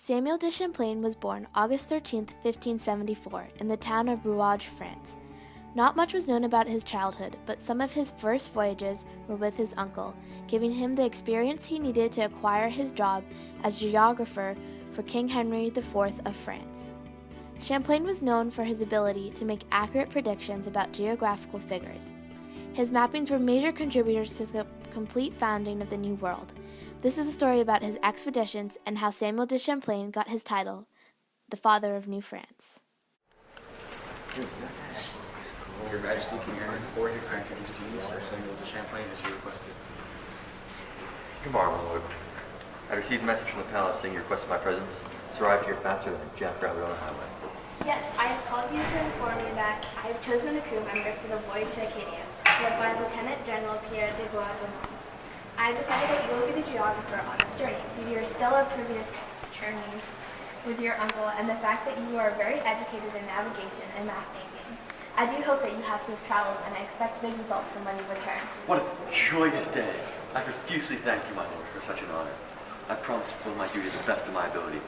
Samuel de Champlain was born August 13, 1574, in the town of Brouage, France. Not much was known about his childhood, but some of his first voyages were with his uncle, giving him the experience he needed to acquire his job as geographer for King Henry IV of France. Champlain was known for his ability to make accurate predictions about geographical figures. His mappings were major contributors to the complete founding of the New World. This is a story about his expeditions and how Samuel de Champlain got his title, the Father of New France. Your Majesty, King Henry IV here to introduce to you Sir Samuel de Champlain as you requested. Good morning, my lord. I received a message from the palace saying you requested my presence. It's arrived here faster than a jackrabbit on a highway. Yes, I have called you to inform you that I have chosen the crew members for the voyage to Acadia, led by Lieutenant General Pierre de Bois-Dumont. I have decided that you will be the geographer on this journey due to your stellar previous journeys with your uncle and the fact that you are very educated in navigation and map making. I do hope that you have safe travels, and I expect big results from when you return. What a joyous day. I profusely thank you, my lord, for such an honor. I promise to fulfill my duty to the best of my ability.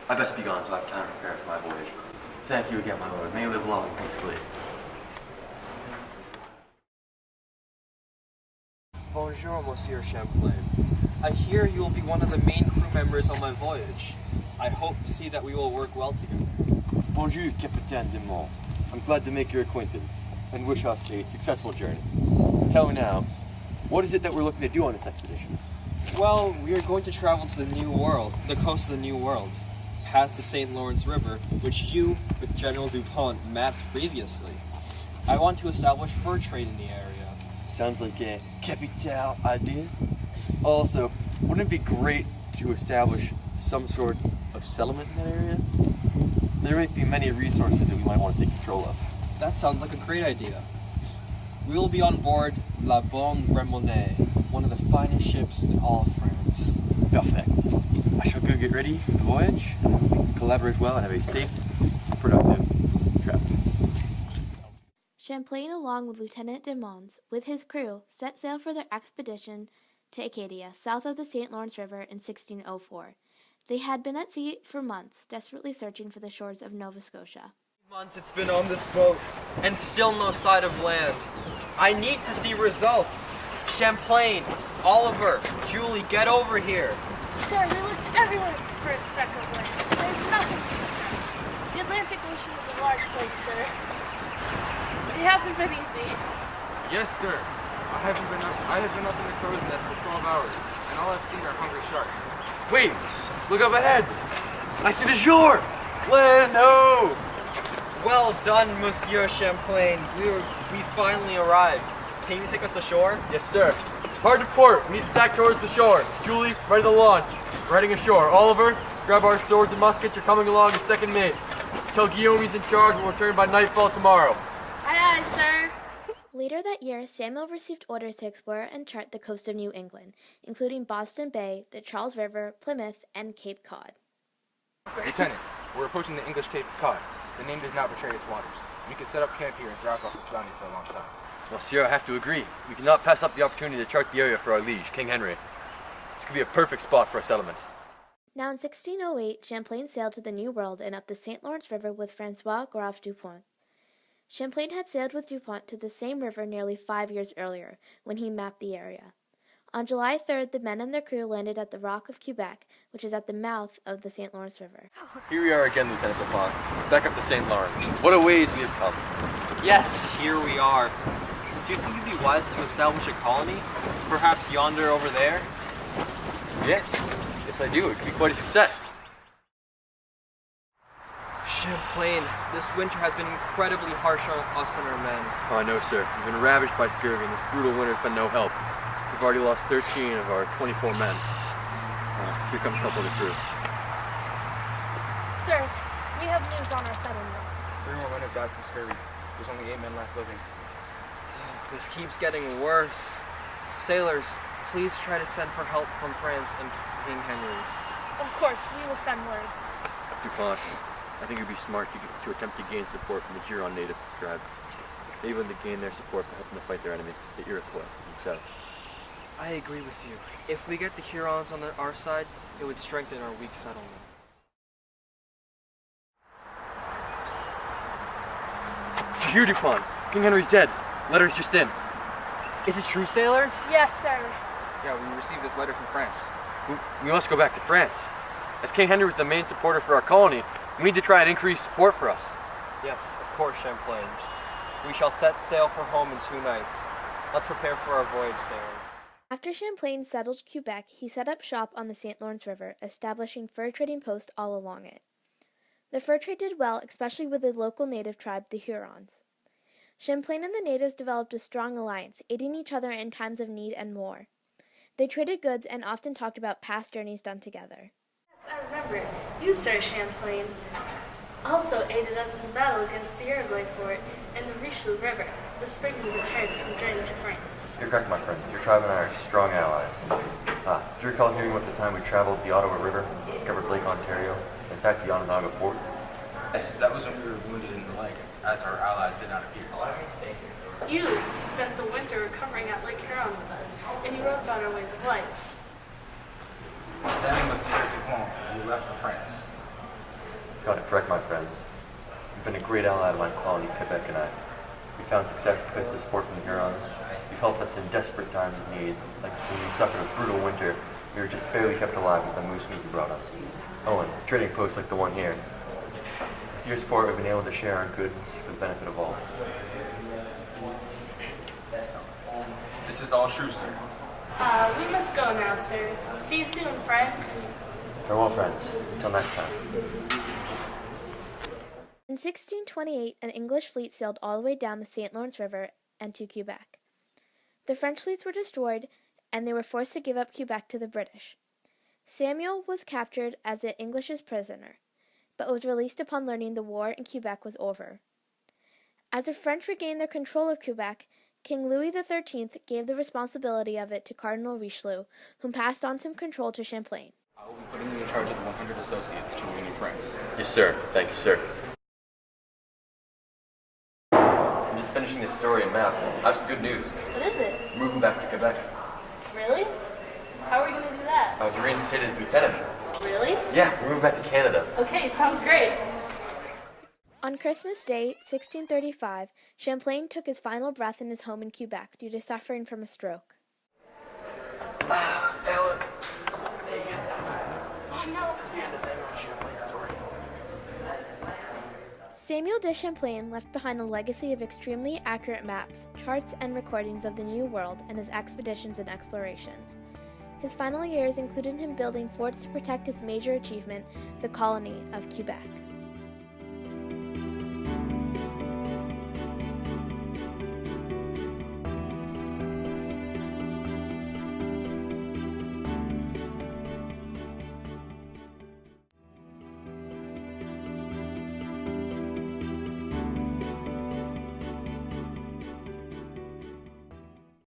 I best be gone so I have time to prepare for my voyage. Thank you again, my lord. May you live long and peacefully. Bonjour, Monsieur Champlain. I hear you will be one of the main crew members on my voyage. I hope to see that we will work well together. Bonjour, Capitaine Dumont. I'm glad to make your acquaintance and wish us a successful journey. Tell me now, what is it that we're looking to do on this expedition? Well, we are going to travel to the New World, the coast of the New World, past the St. Lawrence River, which you, with General DuPont, mapped previously. I want to establish fur trade in the area. Sounds like a capital idea. Also, wouldn't it be great to establish some sort of settlement in that area? There might be many resources that we might want to take control of. That sounds like a great idea. We will be on board La Bonne Remonnaie, one of the finest ships in all of France. Perfect. I shall go get ready for the voyage, and we can collaborate well and have a safe, productive trip. Champlain, along with Lieutenant de Mons, with his crew, set sail for their expedition to Acadia, south of the St. Lawrence River in 1604. They had been at sea for months, desperately searching for the shores of Nova Scotia. Months it's been on this boat, and still no sight of land. I need to see results. Champlain, Oliver, Julie, get over here. Sir, we looked everywhere for a speck of land. There's nothing to be found. The Atlantic Ocean is a large place, sir. It hasn't been easy. Yes, sir. I have been up in the crow's nest for 12 hours, and all I've seen are hungry sharks. Wait! Look up ahead! I see the shore! Land ho! Well done, Monsieur Champlain. We finally arrived. Can you take us ashore? Yes, sir. Hard to port. We need to tack towards the shore. Julie, ready to launch. We're heading ashore. Oliver, grab our swords and muskets. You're coming along as second mate. Tell Guillaume he's in charge. We'll return by nightfall tomorrow. Aye, aye, sir. Later that year, Samuel received orders to explore and chart the coast of New England, including Boston Bay, the Charles River, Plymouth, and Cape Cod. Lieutenant, we're approaching the English Cape of Cod. The name does not betray its waters. We can set up camp here and drop off the bounty for a long time. Monsieur, I have to agree. We cannot pass up the opportunity to chart the area for our liege, King Henry. This could be a perfect spot for a settlement. Now in 1608, Champlain sailed to the New World and up the St. Lawrence River with Francois Graf Dupont. Champlain had sailed with Dupont to the same river nearly 5 years earlier, when he mapped the area. On July 3rd, the men and their crew landed at the Rock of Quebec, which is at the mouth of the St. Lawrence River. Here we are again, Lieutenant Dupont. Back up the St. Lawrence. What a ways we have come. Yes, here we are. Do you think it'd be wise to establish a colony? Perhaps yonder over there? Yes. Yes, I do. It could be quite a success. Champlain, this winter has been incredibly harsh on us and our men. Oh, I know, sir. We've been ravaged by scurvy, and this brutal winter's been no help. We've already lost 13 of our 24 men. Here comes a couple of the crew. Sirs, we have news on our settlement. 3 more men have died from scurvy. There's only 8 men left living. This keeps getting worse. Sailors, please try to send for help from France and King Henry. Of course, we will send word. Dupont, I think it would be smart to attempt to gain support from the Huron native tribe. Maybe when they gain their support by helping to fight their enemy, the Iroquois, in the south. I agree with you. If we get the Hurons on our side, it would strengthen our weak settlement. hear, Dupont? King Henry's dead. Letter's just in. Is it true, sailors? Yes, sir. Yeah, we received this letter from France. We must go back to France. As King Henry was the main supporter for our colony, we need to try and increase support for us. Yes, of course, Champlain. We shall set sail for home in 2 nights. Let's prepare for our voyage, sailors. After Champlain settled Quebec, he set up shop on the St. Lawrence River, establishing fur trading posts all along it. The fur trade did well, especially with the local native tribe, the Hurons. Champlain and the natives developed a strong alliance, aiding each other in times of need and war. They traded goods and often talked about past journeys done together. Yes, I remember. You, Sir Champlain, also aided us in the battle against the Iroquois fort and the Richelieu River, the spring we returned from journey to France. You're correct, my friend. Your tribe and I are strong allies. Do you recall hearing about the time we traveled the Ottawa River, discovered Lake Ontario, and attacked the Onondaga fort? Yes, that was when we were wounded in the leg, as our allies did not appear. You spent the winter recovering at Lake Huron with us, and you wrote about our ways of life. Then with Sir Dupont, we left for France. Got it correct, my friends. You've been a great ally to my colony, Quebec and I. We found success because of the support from the Hurons. You've helped us in desperate times of need, like when we suffered a brutal winter. We were just barely kept alive with the moose meat you brought us. Oh, and trading posts like the one here. With your support, we've been able to share our goods for the benefit of all. This is all true, sir. We must go now, sir. See you soon, friends. Farewell, friends. Until next time. In 1628, an English fleet sailed all the way down the St. Lawrence River and to Quebec. The French fleets were destroyed, and they were forced to give up Quebec to the British. Samuel was captured as the English's prisoner, but was released upon learning the war in Quebec was over. As the French regained their control of Quebec, King Louis XIII gave the responsibility of it to Cardinal Richelieu, whom passed on some control to Champlain. I will be putting you in charge of the 100 associates to win in France. Yes, sir. Thank you, sir. I'm just finishing this story and map. I have some good news. What is it? We're moving back to Quebec. Really? How are we going to do that? I was reinstated as lieutenant. Really? Yeah, we're moving back to Canada. Okay, sounds great. On Christmas Day, 1635, Champlain took his final breath in his home in Quebec due to suffering from a stroke. Ellen. Megan. Oh no. This is the end of Samuel Champlain's story. Samuel de Champlain left behind a legacy of extremely accurate maps, charts, and recordings of the New World and his expeditions and explorations. His final years included him building forts to protect his major achievement, the colony of Quebec.